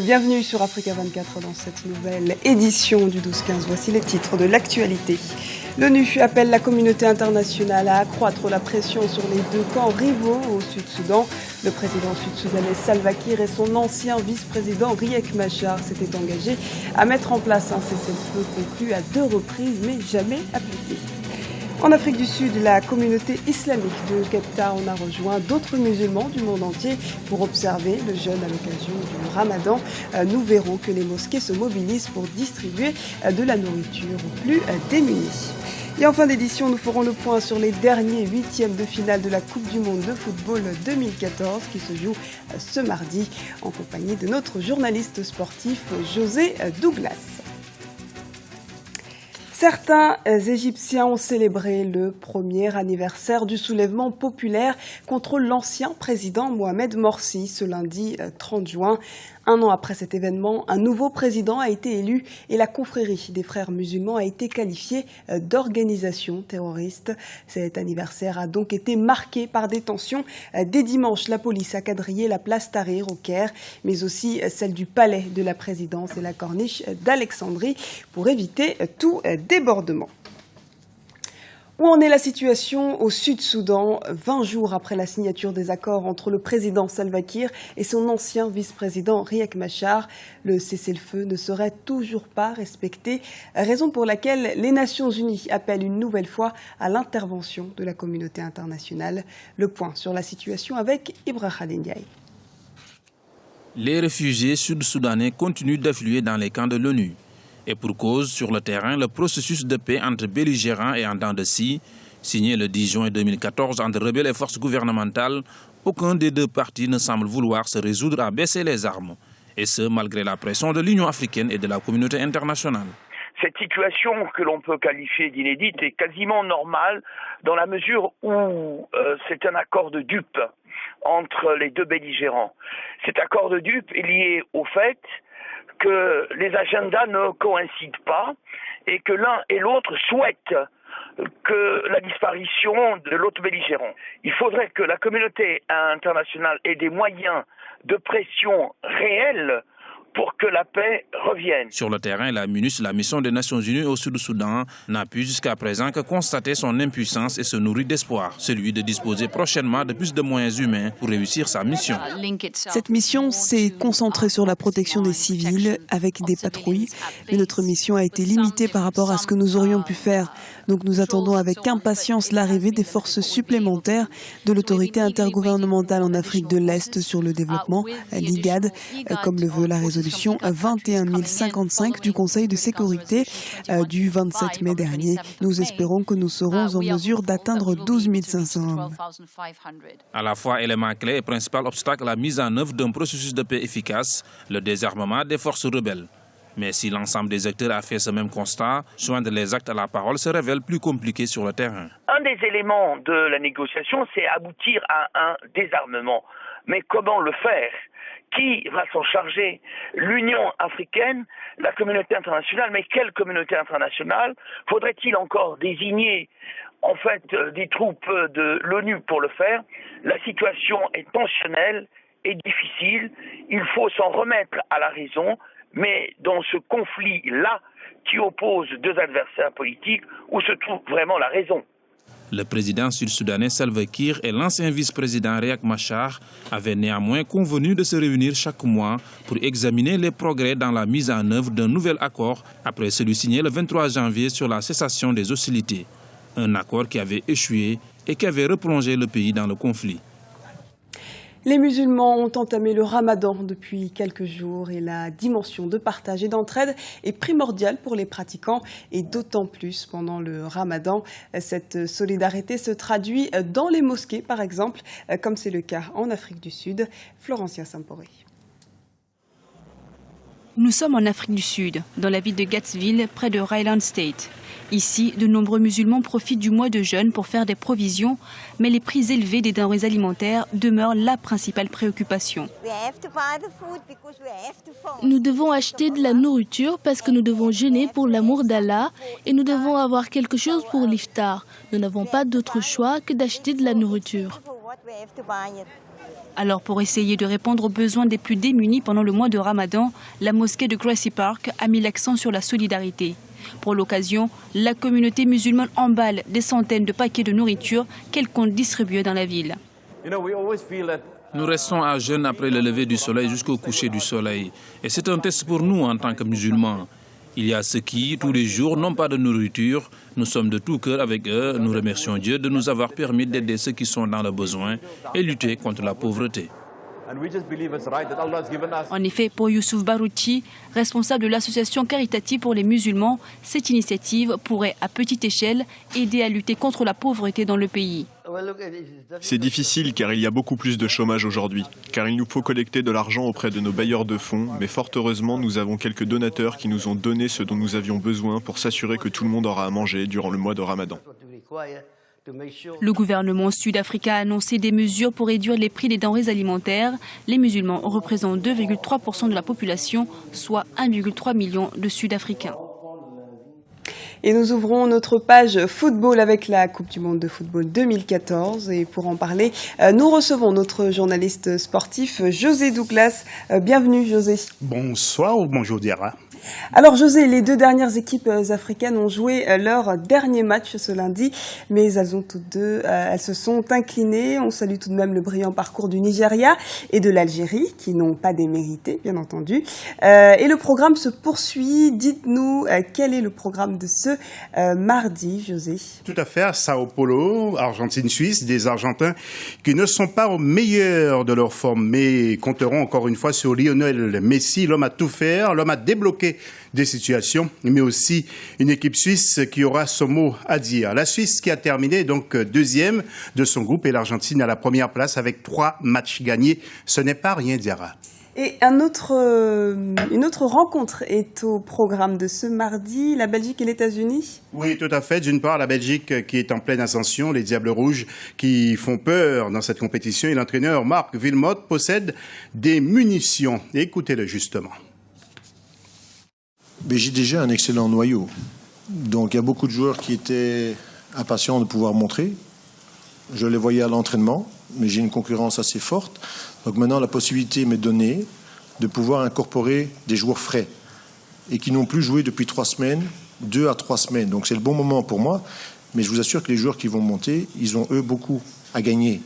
Bienvenue sur Africa 24 dans cette nouvelle édition du 12-15. Voici les titres de l'actualité. L'ONU appelle la communauté internationale à accroître la pression sur les deux camps rivaux au Sud-Soudan. Le président sud-soudanais Salva Kiir et son ancien vice-président Riek Machar s'étaient engagés à mettre en place un cessez-le-feu conclu à 2 reprises mais jamais appliqué. En Afrique du Sud, la communauté islamique de Cape Town a rejoint d'autres musulmans du monde entier pour observer le jeûne à l'occasion du Ramadan. Nous verrons que les mosquées se mobilisent pour distribuer de la nourriture aux plus démunis. Et en fin d'édition, nous ferons le point sur les derniers 8e de finale de la Coupe du Monde de football 2014 qui se joue ce mardi en compagnie de notre journaliste sportif José Douglas. Certains Égyptiens ont célébré le premier anniversaire du soulèvement populaire contre l'ancien président Mohamed Morsi ce lundi 30 juin. Un an après cet événement, un nouveau président a été élu et la confrérie des frères musulmans a été qualifiée d'organisation terroriste. Cet anniversaire a donc été marqué par des tensions. Dès dimanche, la police a quadrillé la place Tahrir au Caire, mais aussi celle du palais de la présidence et la corniche d'Alexandrie pour éviter tout débordement. Où en est la situation au Sud-Soudan, 20 jours après la signature des accords entre le président Salva Kiir et son ancien vice-président Riek Machar? Le cessez-le-feu ne serait toujours pas respecté, raison pour laquelle les Nations Unies appellent une nouvelle fois à l'intervention de la communauté internationale. Le point sur la situation avec Ibrahim Ndiaye. Les réfugiés sud-soudanais continuent d'affluer dans les camps de l'ONU. Et pour cause, sur le terrain, le processus de paix entre belligérants et en dents de scie, signé le 10 juin 2014 entre rebelles et forces gouvernementales, aucun des deux partis ne semble vouloir se résoudre à baisser les armes. Et ce, malgré la pression de l'Union africaine et de la communauté internationale. Cette situation que l'on peut qualifier d'inédite est quasiment normale dans la mesure où c'est un accord de dupes entre les deux belligérants. Cet accord de dupes est lié au fait que les agendas ne coïncident pas et que l'un et l'autre souhaitent que la disparition de l'autre belligérant. Il faudrait que la communauté internationale ait des moyens de pression réels pour que la paix revienne. Sur le terrain, la MINUS, la mission des Nations Unies au Sud-Soudan, n'a pu jusqu'à présent que constater son impuissance et se nourrit d'espoir, celui de disposer prochainement de plus de moyens humains pour réussir sa mission. Cette mission s'est concentrée sur la protection des civils avec des patrouilles, mais notre mission a été limitée par rapport à ce que nous aurions pu faire. Donc nous attendons avec impatience l'arrivée des forces supplémentaires de l'autorité intergouvernementale en Afrique de l'Est sur le développement, l'IGAD, comme le veut la résolution 21055 du Conseil de sécurité du 27 mai dernier. Nous espérons que nous serons en mesure d'atteindre 12 500 hommes. À la fois élément clé et principal obstacle à la mise en œuvre d'un processus de paix efficace, le désarmement des forces rebelles. Mais si l'ensemble des acteurs a fait ce même constat, joindre les actes à la parole se révèle plus compliqué sur le terrain. Un des éléments de la négociation, c'est aboutir à un désarmement. Mais comment le faire ? Qui va s'en charger? L'Union africaine, la communauté internationale, mais quelle communauté internationale? Faudrait-il encore désigner en fait des troupes de l'ONU pour le faire? La situation est tensionnelle et difficile. Il faut s'en remettre à la raison, mais dans ce conflit-là qui oppose deux adversaires politiques, où se trouve vraiment la raison? Le président sud-soudanais Salva Kiir et l'ancien vice-président Riek Machar avaient néanmoins convenu de se réunir chaque mois pour examiner les progrès dans la mise en œuvre d'un nouvel accord après celui signé le 23 janvier sur la cessation des hostilités. Un accord qui avait échoué et qui avait replongé le pays dans le conflit. Les musulmans ont entamé le ramadan depuis quelques jours et la dimension de partage et d'entraide est primordiale pour les pratiquants et d'autant plus pendant le ramadan. Cette solidarité se traduit dans les mosquées par exemple, comme c'est le cas en Afrique du Sud. Florencia Samporé. Nous sommes en Afrique du Sud, dans la ville de Gatsville, près de Highland State. Ici, de nombreux musulmans profitent du mois de jeûne pour faire des provisions, mais les prix élevés des denrées alimentaires demeurent la principale préoccupation. Nous devons acheter de la nourriture parce que nous devons jeûner pour l'amour d'Allah et nous devons avoir quelque chose pour l'iftar. Nous n'avons pas d'autre choix que d'acheter de la nourriture. Alors pour essayer de répondre aux besoins des plus démunis pendant le mois de Ramadan, la mosquée de Gracie Park a mis l'accent sur la solidarité. Pour l'occasion, la communauté musulmane emballe des centaines de paquets de nourriture qu'elle compte distribuer dans la ville. Nous restons à jeûne après le lever du soleil jusqu'au coucher du soleil. Et c'est un test pour nous en tant que musulmans. Il y a ceux qui, tous les jours, n'ont pas de nourriture. Nous sommes de tout cœur avec eux. Nous remercions Dieu de nous avoir permis d'aider ceux qui sont dans le besoin et lutter contre la pauvreté. En effet, pour Youssouf Barouti, responsable de l'association caritative pour les musulmans, cette initiative pourrait, à petite échelle, aider à lutter contre la pauvreté dans le pays. C'est difficile car il y a beaucoup plus de chômage aujourd'hui, car il nous faut collecter de l'argent auprès de nos bailleurs de fonds, mais fort heureusement nous avons quelques donateurs qui nous ont donné ce dont nous avions besoin pour s'assurer que tout le monde aura à manger durant le mois de Ramadan. Le gouvernement sud-africain a annoncé des mesures pour réduire les prix des denrées alimentaires. Les musulmans représentent 2,3% de la population, soit 1,3 million de Sud-Africains. Et nous ouvrons notre page football avec la Coupe du Monde de football 2014. Et pour en parler, nous recevons notre journaliste sportif José Douglas. Bienvenue José. Bonsoir ou bonjour Diarra. Alors José, les deux dernières équipes africaines ont joué leur dernier match ce lundi, mais elles se sont inclinées. On salue tout de même le brillant parcours du Nigeria et de l'Algérie, qui n'ont pas démérité, bien entendu. Et le programme se poursuit. Dites-nous quel est le programme de ce mardi, José. Tout à fait, à Sao Paulo, Argentine-Suisse, des Argentins qui ne sont pas au meilleur de leur forme, mais compteront encore une fois sur Lionel Messi, l'homme à tout faire, l'homme à débloquer des situations, mais aussi une équipe suisse qui aura son mot à dire. La Suisse qui a terminé donc deuxième de son groupe et l'Argentine à la première place avec 3 matchs gagnés. Ce n'est pas rien, Diarra. Et une autre rencontre est au programme de ce mardi, la Belgique et les États-Unis. Oui, tout à fait. D'une part, la Belgique qui est en pleine ascension, les Diables Rouges qui font peur dans cette compétition et l'entraîneur Marc Wilmotte possède des munitions. Écoutez-le justement. Mais j'ai déjà un excellent noyau. Donc il y a beaucoup de joueurs qui étaient impatients de pouvoir montrer. Je les voyais à l'entraînement, mais j'ai une concurrence assez forte. Donc maintenant, la possibilité m'est donnée de pouvoir incorporer des joueurs frais et qui n'ont plus joué depuis 3 semaines, 2 à 3 semaines. Donc c'est le bon moment pour moi. Mais je vous assure que les joueurs qui vont monter, ils ont eux beaucoup à gagner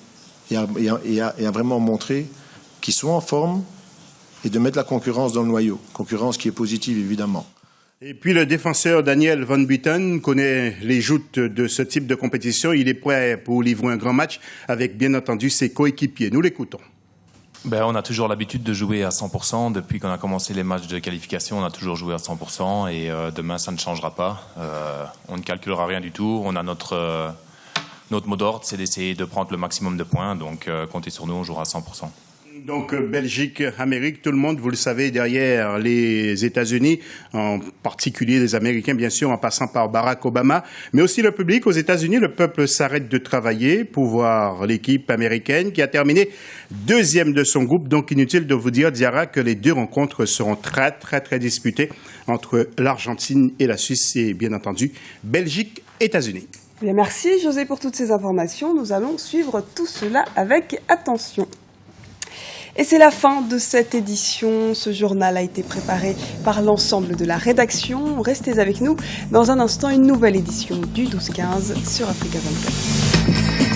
et à vraiment montrer qu'ils sont en forme et de mettre la concurrence dans le noyau. Concurrence qui est positive, évidemment. Et puis le défenseur Daniel Van Buiten connaît les joutes de ce type de compétition. Il est prêt pour livrer un grand match avec, bien entendu, ses coéquipiers. Nous l'écoutons. On a toujours l'habitude de jouer à 100%. Depuis qu'on a commencé les matchs de qualification, on a toujours joué à 100%. Et demain, ça ne changera pas. On ne calculera rien du tout. On a notre mot d'ordre, c'est d'essayer de prendre le maximum de points. Donc, comptez sur nous, on jouera à 100%. Donc Belgique, Amérique, tout le monde, vous le savez, derrière les États-Unis, en particulier les Américains, bien sûr, en passant par Barack Obama, mais aussi le public. Aux États-Unis, le peuple s'arrête de travailler pour voir l'équipe américaine qui a terminé deuxième de son groupe. Donc inutile de vous dire, Diarra, que les deux rencontres seront très, très, très disputées entre l'Argentine et la Suisse et, bien entendu, Belgique, États-Unis. Bien, merci José pour toutes ces informations. Nous allons suivre tout cela avec attention. Et c'est la fin de cette édition. Ce journal a été préparé par l'ensemble de la rédaction. Restez avec nous. Dans un instant, une nouvelle édition du 12-15 sur Africa 24.